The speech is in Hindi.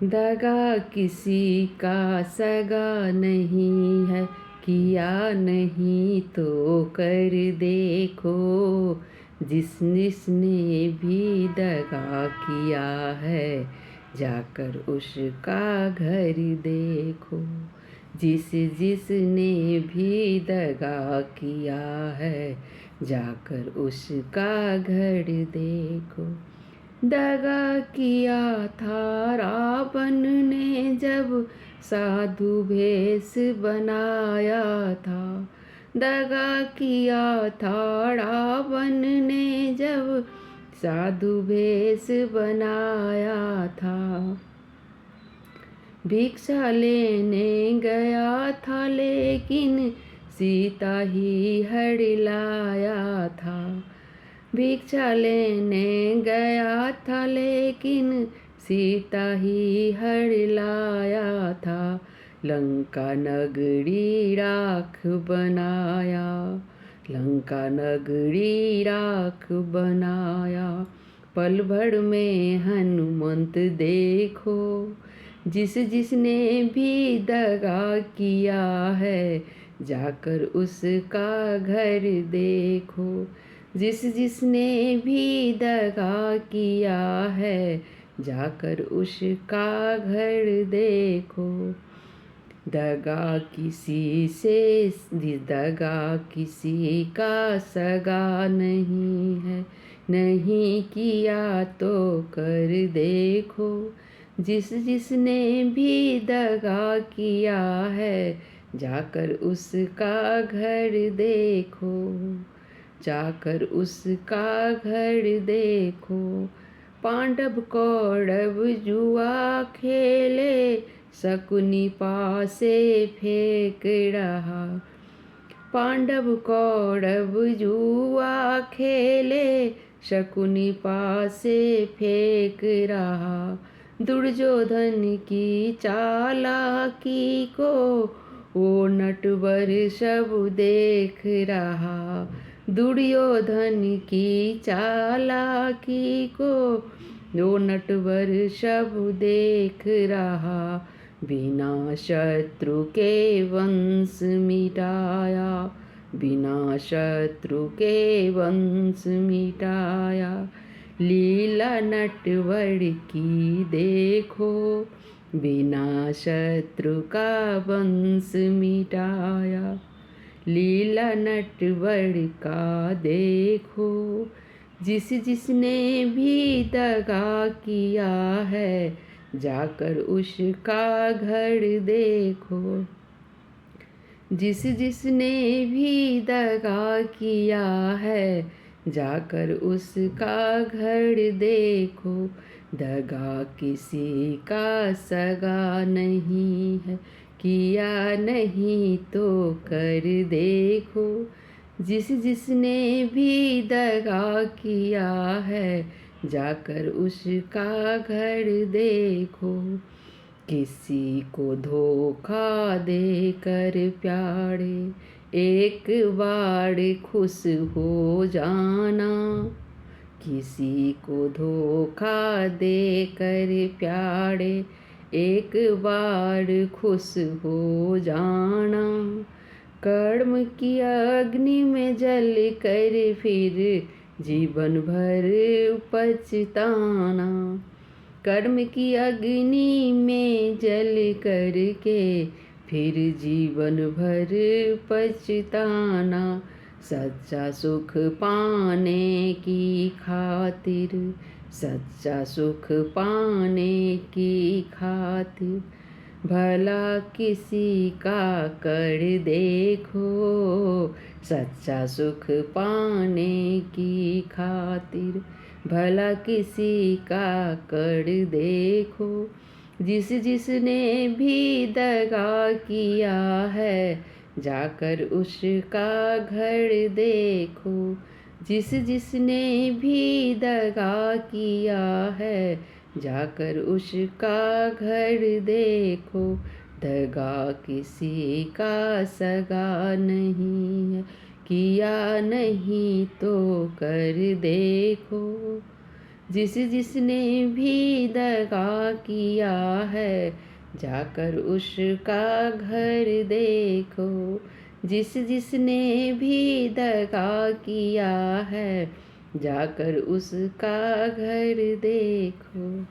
दगा किसी का सगा नहीं है, किया नहीं तो कर देखो। जिसने भी दगा किया है, जाकर उसका घर देखो। जिसने भी दगा किया है, जाकर उसका घर देखो। दगा किया था रावण ने जब साधु भेष बनाया था। दगा किया था रावण ने जब साधु भेष बनाया था। भिक्षा लेने गया था लेकिन सीता ही हड़लाया था। भिक्षा लेने गया था लेकिन सीता ही हड़लाया था। लंका नगरी राख बनाया, लंका नगरी राख बनाया। पल भर में हनुमंत देखो। जिसने भी दगा किया है, जाकर उसका घर देखो। जिसने भी दगा किया है, जाकर उसका घर देखो। दगा किसी से दगा किसी का सगा नहीं है, नहीं किया तो कर देखो। जिसने भी दगा किया है, जाकर उसका घर देखो, जाकर उसका घर देखो। पांडव कौरव जुआ खेले, शकुनी पासे फेंक रहा। पांडव कौरव जुआ खेले, शकुनी पासे फेंक रहा। दुर्योधन की चालाकी को वो नटवर सब देख रहा। दुर्योधन की चालाकी को वो नटवर सब देख रहा। बिना शत्रु के वंश मिटाया, बिना शत्रु के वंश मिटाया। लीला नटवर की देखो, बिना शत्रु का वंश मिटाया। लीला नटवर का देखो। जिसने भी दगा किया है, जाकर उसका घर देखो। जिसने भी दगा किया है, जाकर उसका घर देखो। दगा किसी का सगा नहीं है, किया नहीं तो कर देखो। जिसने भी दगा किया है, जाकर उसका घर देखो। किसी को धोखा देकर प्यारे, एक बार खुश हो जाना। किसी को धोखा देकर प्यारे, एक बार खुश हो जाना। कर्म की अग्नि में जल कर फिर जीवन भर पछताना। कर्म की अग्नि में जल करके फिर जीवन भर पछताना। सच्चा सुख पाने की खातिर, सच्चा सुख पाने की खातिर, भला किसी का कर देखो। सच्चा सुख पाने की खातिर, भला किसी का कर देखो। जिसने भी दगा किया है, जाकर उसका घर देखो। जिसने भी दगा किया है, जाकर उसका घर देखो। दगा किसी का सगा नहीं है, किया नहीं तो कर देखो। जिस जिसने भी दगा किया है जाकर उसका घर देखो। जिस जिसने भी दगा किया है जाकर उसका घर देखो।